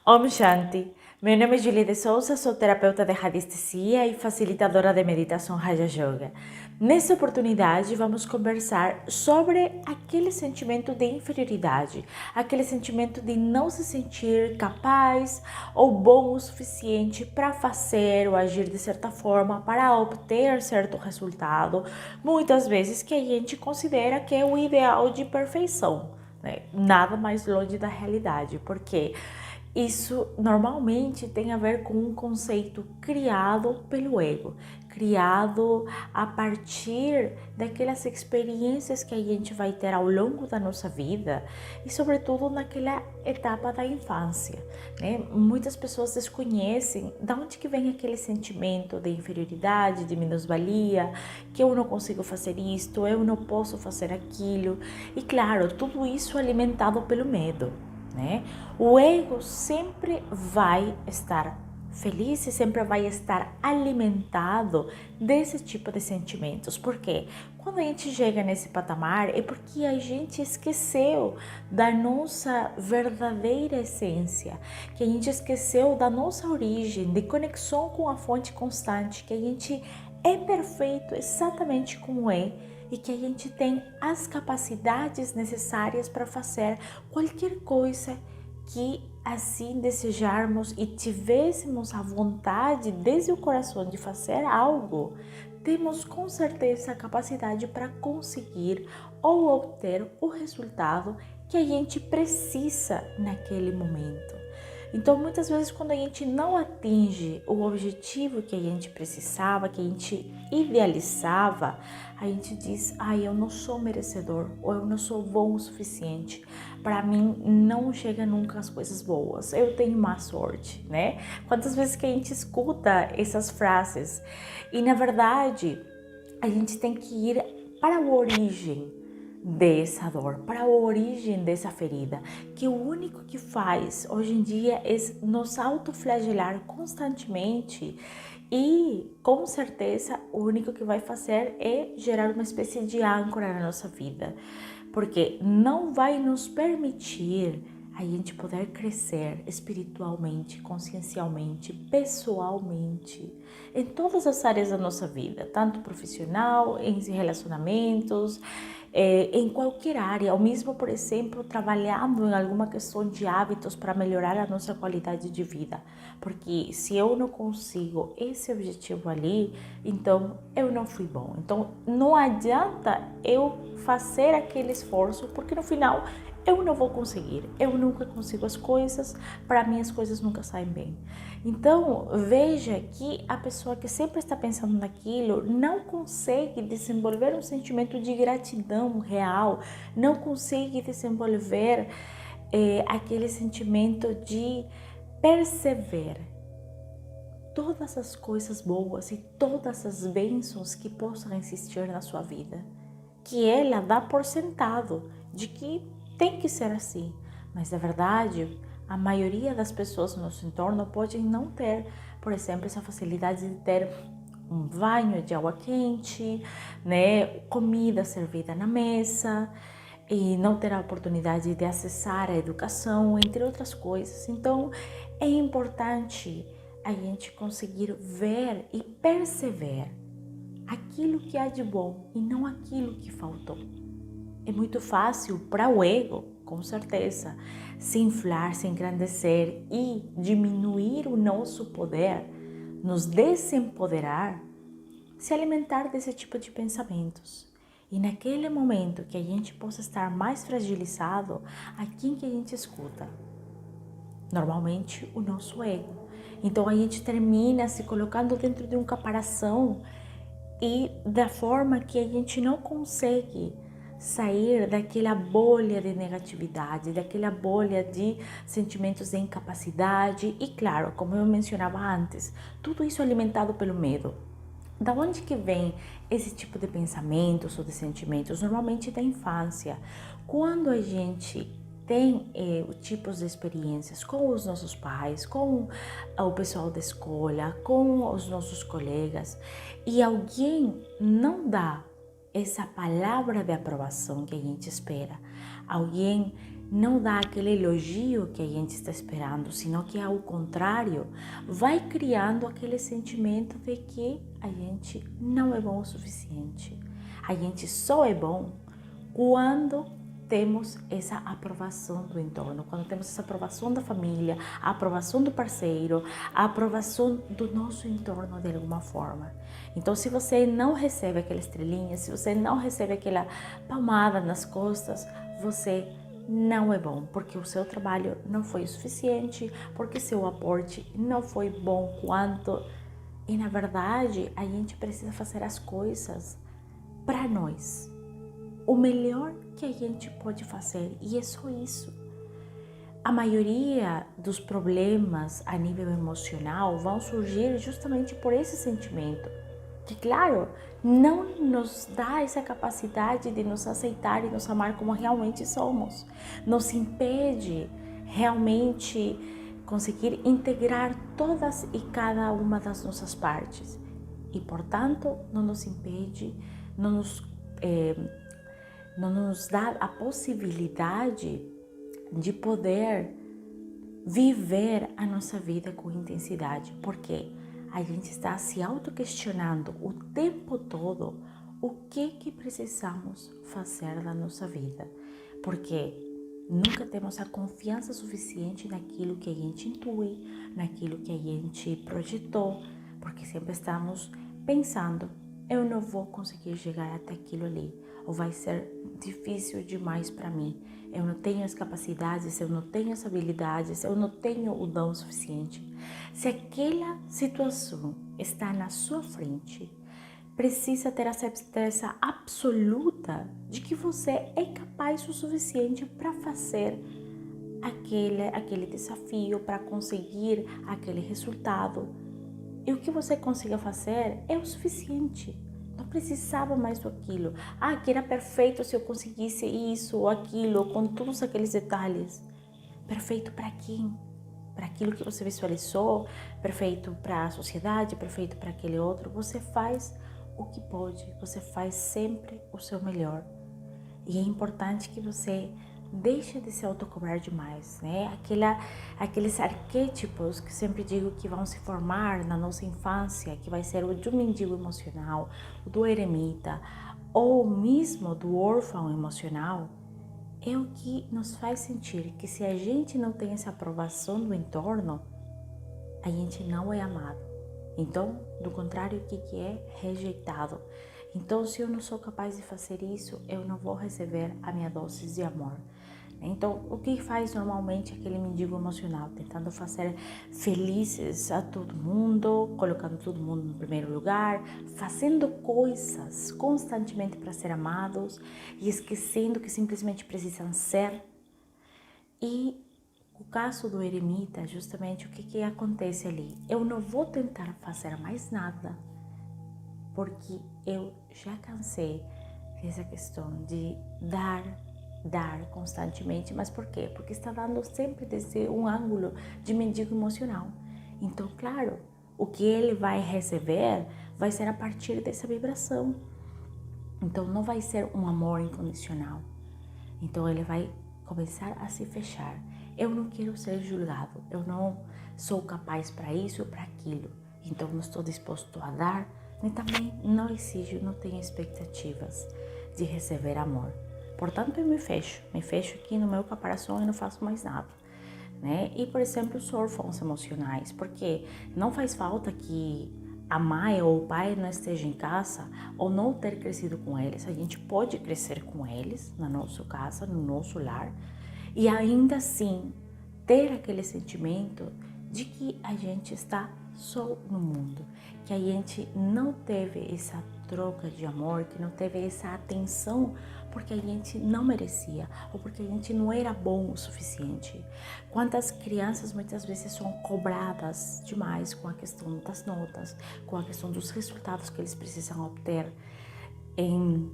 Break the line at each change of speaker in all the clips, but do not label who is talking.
Om Shanti. Meu nome é Julie de Souza, sou terapeuta de radiestesia e facilitadora de meditação Raja Yoga. Nessa oportunidade, vamos conversar sobre aquele sentimento de inferioridade, aquele sentimento de não se sentir capaz ou bom o suficiente para fazer ou agir de certa forma para obter certo resultado, muitas vezes que a gente considera que é o ideal de perfeição, né? Nada mais longe da realidade, porque isso normalmente tem a ver com um conceito criado pelo ego, criado a partir daquelas experiências que a gente vai ter ao longo da nossa vida e, sobretudo, naquela etapa da infância, né? Muitas pessoas desconhecem de onde que vem aquele sentimento de inferioridade, de minusvalia, que eu não consigo fazer isto, eu não posso fazer aquilo. E, claro, tudo isso alimentado pelo medo, né? O ego sempre vai estar feliz e sempre vai estar alimentado desse tipo de sentimentos. Por quê? Quando a gente chega nesse patamar é porque a gente esqueceu da nossa verdadeira essência, que a gente esqueceu da nossa origem, de conexão com a fonte constante, que a gente é perfeito exatamente como é e que a gente tem as capacidades necessárias para fazer qualquer coisa que assim desejarmos e tivéssemos a vontade desde o coração de fazer algo, temos com certeza a capacidade para conseguir ou obter o resultado que a gente precisa naquele momento. Então, muitas vezes, quando a gente não atinge o objetivo que a gente precisava, que a gente idealizava, a gente diz: eu não sou merecedor, ou eu não sou bom o suficiente. Para mim, não chega nunca as coisas boas. Eu tenho má sorte, né? Quantas vezes que a gente escuta essas frases? E, na verdade, a gente tem que ir para a origem dessa dor, para a origem dessa ferida, que o único que faz hoje em dia é nos autoflagelar constantemente e com certeza o único que vai fazer é gerar uma espécie de âncora na nossa vida, porque não vai nos permitir a gente poder crescer espiritualmente, consciencialmente, pessoalmente, em todas as áreas da nossa vida, tanto profissional, em relacionamentos, em qualquer área, ou mesmo, por exemplo, trabalhando em alguma questão de hábitos para melhorar a nossa qualidade de vida. Porque se eu não consigo esse objetivo ali, então eu não fui bom. Então não adianta eu fazer aquele esforço, porque no final eu não vou conseguir, eu nunca consigo as coisas, para mim as coisas nunca saem bem. Então veja que a pessoa que sempre está pensando naquilo não consegue desenvolver um sentimento de gratidão real, não consegue desenvolver aquele sentimento de perceber todas as coisas boas e todas as bênçãos que possam existir na sua vida, que ela dá por sentado de que tem que ser assim, mas na verdade a maioria das pessoas no nosso entorno podem não ter, por exemplo, essa facilidade de ter um banho de água quente, né, comida servida na mesa e não ter a oportunidade de acessar a educação, entre outras coisas. Então é importante a gente conseguir ver e perceber aquilo que há de bom e não aquilo que faltou. É muito fácil para o ego, com certeza, se inflar, se engrandecer e diminuir o nosso poder, nos desempoderar, se alimentar desse tipo de pensamentos. E naquele momento que a gente possa estar mais fragilizado, a quem que a gente escuta? Normalmente o nosso ego. Então a gente termina se colocando dentro de um caparação e da forma que a gente não consegue sair daquela bolha de negatividade, daquela bolha de sentimentos de incapacidade e, claro, como eu mencionava antes, tudo isso alimentado pelo medo. Da onde que vem esse tipo de pensamentos ou de sentimentos? Normalmente da infância. Quando a gente tem tipos de experiências com os nossos pais, com o pessoal da escola, com os nossos colegas, e alguém não dá essa palavra de aprovação que a gente espera, alguém não dá aquele elogio que a gente está esperando, senão que ao contrário, vai criando aquele sentimento de que a gente não é bom o suficiente. A gente só é bom quando temos essa aprovação do entorno, quando temos essa aprovação da família, a aprovação do parceiro, a aprovação do nosso entorno de alguma forma. Então, se você não recebe aquela estrelinha, se você não recebe aquela palmada nas costas, você não é bom, porque o seu trabalho não foi o suficiente, porque seu aporte não foi bom quanto. E na verdade, a gente precisa fazer as coisas para nós. O melhor que a gente pode fazer, e é só isso. A maioria dos problemas a nível emocional vão surgir justamente por esse sentimento, que claro, não nos dá essa capacidade de nos aceitar e nos amar como realmente somos. Nos impede realmente conseguir integrar todas e cada uma das nossas partes. E portanto, não nos impede, não nos dá a possibilidade de poder viver a nossa vida com intensidade, porque a gente está se auto-questionando o tempo todo o que precisamos fazer da nossa vida, porque nunca temos a confiança suficiente naquilo que a gente intui, naquilo que a gente projetou, porque sempre estamos pensando, eu não vou conseguir chegar até aquilo ali, ou vai ser difícil demais para mim. Eu não tenho as capacidades, eu não tenho as habilidades, eu não tenho o dom suficiente. Se aquela situação está na sua frente, precisa ter a certeza absoluta de que você é capaz o suficiente para fazer aquele desafio, para conseguir aquele resultado. E o que você consiga fazer é o suficiente. Não precisava mais do aquilo. Que era perfeito se eu conseguisse isso ou aquilo, com todos aqueles detalhes. Perfeito para quem? Para aquilo que você visualizou? Perfeito para a sociedade? Perfeito para aquele outro? Você faz o que pode. Você faz sempre o seu melhor. E é importante que você deixe de se autocobrar demais, né? Aqueles arquétipos que sempre digo que vão se formar na nossa infância, que vai ser o do mendigo emocional, o do eremita, ou mesmo do órfão emocional, é o que nos faz sentir que se a gente não tem essa aprovação do entorno, a gente não é amado. Então, do contrário, o que é? Rejeitado. Então, se eu não sou capaz de fazer isso, eu não vou receber a minha dose de amor. Então, o que faz normalmente aquele mendigo emocional? Tentando fazer felizes a todo mundo, colocando todo mundo no primeiro lugar, fazendo coisas constantemente para ser amados e esquecendo que simplesmente precisam ser. E o caso do eremita, justamente o que acontece ali? Eu não vou tentar fazer mais nada, porque eu já cansei dessa questão de dar constantemente. Mas por quê? Porque está dando sempre desde um ângulo de mendigo emocional. Então, claro, o que ele vai receber vai ser a partir dessa vibração. Então, não vai ser um amor incondicional. Então, ele vai começar a se fechar. Eu não quero ser julgado. Eu não sou capaz para isso ou para aquilo. Então, não estou disposto a dar. E também não exijo, não tenho expectativas de receber amor. Portanto, eu me fecho aqui no meu caparazão e não faço mais nada, né? E, por exemplo, os órfãos emocionais, porque não faz falta que a mãe ou o pai não esteja em casa ou não ter crescido com eles. A gente pode crescer com eles na nossa casa, no nosso lar, e ainda assim ter aquele sentimento de que a gente está só no mundo, que a gente não teve essa troca de amor, que não teve essa atenção porque a gente não merecia ou porque a gente não era bom o suficiente. Quantas crianças muitas vezes são cobradas demais com a questão das notas, com a questão dos resultados que eles precisam obter em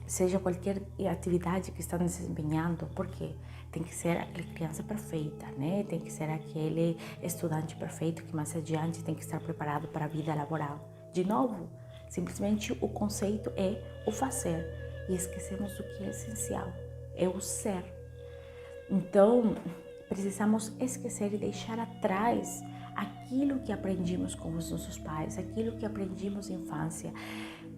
seja qualquer atividade que estão desempenhando, porque tem que ser aquela criança perfeita, né? Tem que ser aquele estudante perfeito que mais adiante tem que estar preparado para a vida laboral. De novo, simplesmente o conceito é o fazer e esquecemos do que é essencial, é o ser. Então, precisamos esquecer e deixar atrás aquilo que aprendemos com os nossos pais, aquilo que aprendemos na infância.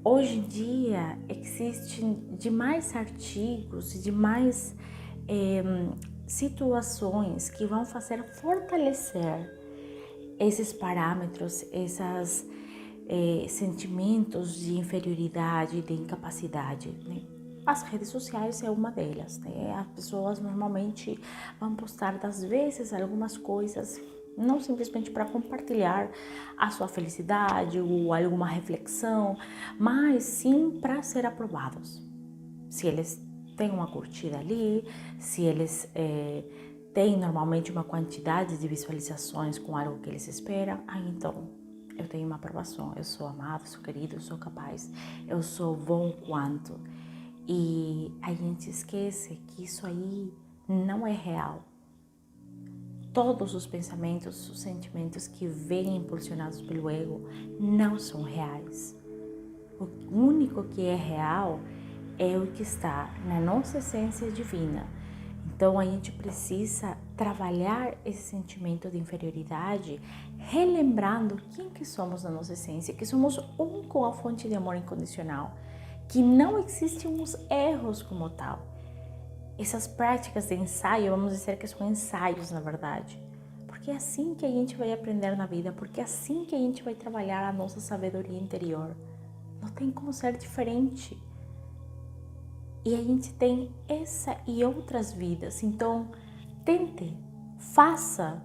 Hoje em dia, existem demais artigos e demais situações que vão fazer fortalecer esses parâmetros, esses sentimentos de inferioridade, de incapacidade, né? As redes sociais é uma delas, né? As pessoas normalmente vão postar, às vezes, algumas coisas, não simplesmente para compartilhar a sua felicidade ou alguma reflexão, mas sim para ser aprovados. Se eles têm uma curtida ali, se eles têm normalmente uma quantidade de visualizações com algo que eles esperam, então eu tenho uma aprovação, eu sou amado, sou querido, eu sou capaz, eu sou bom quanto. E a gente esquece que isso aí não é real. Todos os pensamentos, os sentimentos que vêm impulsionados pelo ego não são reais. O único que é real é o que está na nossa essência divina. Então a gente precisa trabalhar esse sentimento de inferioridade, relembrando quem que somos na nossa essência, que somos um com a fonte de amor incondicional, que não existem uns erros como tal. Essas práticas de ensaio, vamos dizer que são ensaios na verdade, porque é assim que a gente vai aprender na vida, porque é assim que a gente vai trabalhar a nossa sabedoria interior. Não tem como ser diferente. E a gente tem essa e outras vidas. Então, tente, faça,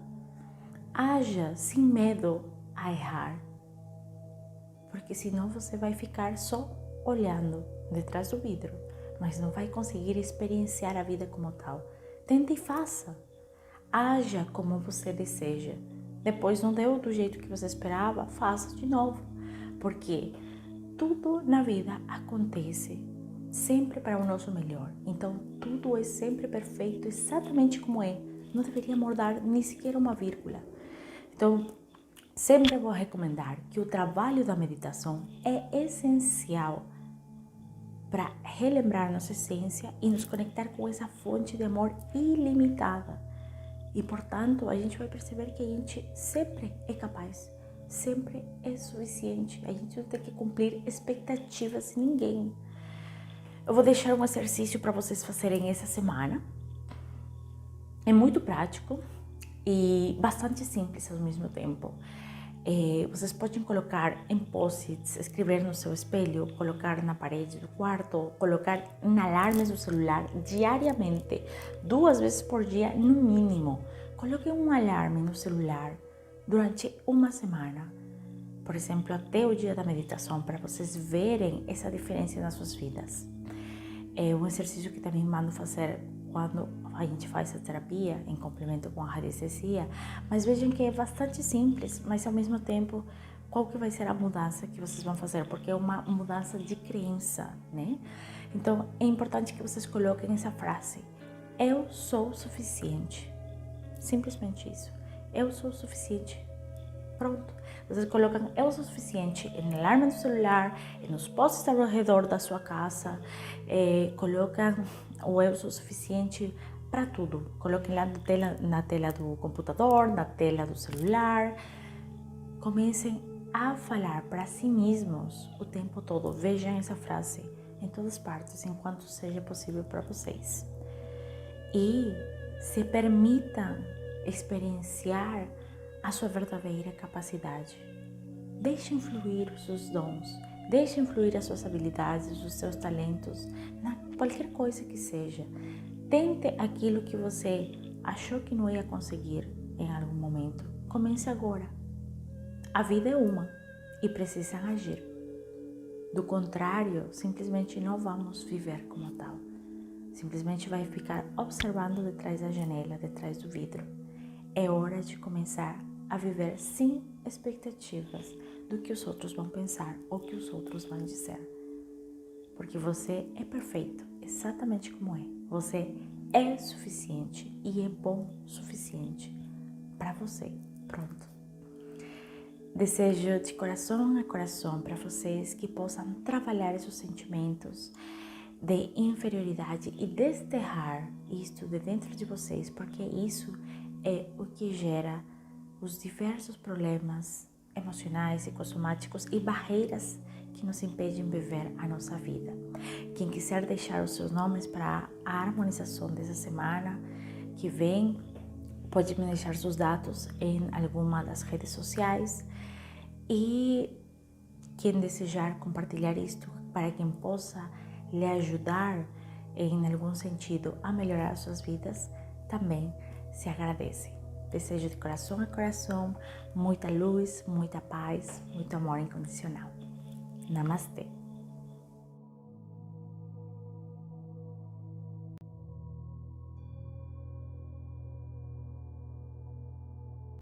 haja sem medo a errar. Porque senão você vai ficar só olhando detrás do vidro, mas não vai conseguir experienciar a vida como tal. Tente e faça. Haja como você deseja. Depois não deu do jeito que você esperava, faça de novo. Porque tudo na vida acontece sempre para o nosso melhor. Então, tudo é sempre perfeito, exatamente como é. Não deveria mudar nem sequer uma vírgula. Então, sempre vou recomendar que o trabalho da meditação é essencial para relembrar nossa essência e nos conectar com essa fonte de amor ilimitada. E, portanto, a gente vai perceber que a gente sempre é capaz, sempre é suficiente. A gente não tem que cumprir expectativas de ninguém. Eu vou deixar um exercício para vocês fazerem essa semana. É muito prático e bastante simples ao mesmo tempo. Vocês podem colocar em post-its, escrever no seu espelho, colocar na parede do quarto, colocar em alarmes do celular diariamente, 2 vezes por dia no mínimo. Coloque um alarme no celular durante uma semana. Por exemplo, até o dia da meditação, para vocês verem essa diferença nas suas vidas. É um exercício que também mando fazer quando a gente faz a terapia, em complemento com a radiestesia, mas vejam que é bastante simples, mas ao mesmo tempo, qual que vai ser a mudança que vocês vão fazer? Porque é uma mudança de crença, né? Então, é importante que vocês coloquem essa frase: eu sou suficiente. Simplesmente isso. Eu sou suficiente. Pronto. Vocês colocam eu sou suficiente no alarme do celular, nos posts ao redor da sua casa, colocam o eu sou suficiente para tudo. Coloquem lá na tela do computador, na tela do celular. Comecem a falar para si mesmos o tempo todo. Vejam essa frase em todas partes, enquanto seja possível para vocês. E se permitam experienciar a sua verdadeira capacidade. Deixe fluir os seus dons, deixe fluir as suas habilidades, os seus talentos, qualquer coisa que seja. Tente aquilo que você achou que não ia conseguir em algum momento. Comece agora. A vida é uma e precisa agir. Do contrário, simplesmente não vamos viver como tal. Simplesmente vai ficar observando detrás da janela, detrás do vidro. É hora de começar a viver sem expectativas do que os outros vão pensar ou que os outros vão dizer. Porque você é perfeito, exatamente como é. Você é suficiente e é bom o suficiente para você. Pronto. Desejo de coração a coração para vocês que possam trabalhar esses sentimentos, de inferioridade e desterrar isto de dentro de vocês, porque isso é o que gera os diversos problemas emocionais, psicossomáticos e barreiras que nos impedem viver a nossa vida. Quem quiser deixar os seus nomes para a harmonização dessa semana que vem, pode me deixar seus dados em alguma das redes sociais. E quem desejar compartilhar isto para quem possa lhe ajudar em algum sentido a melhorar suas vidas, também se agradece. Desejo de coração a coração muita luz, muita paz, muito amor incondicional. Namastê.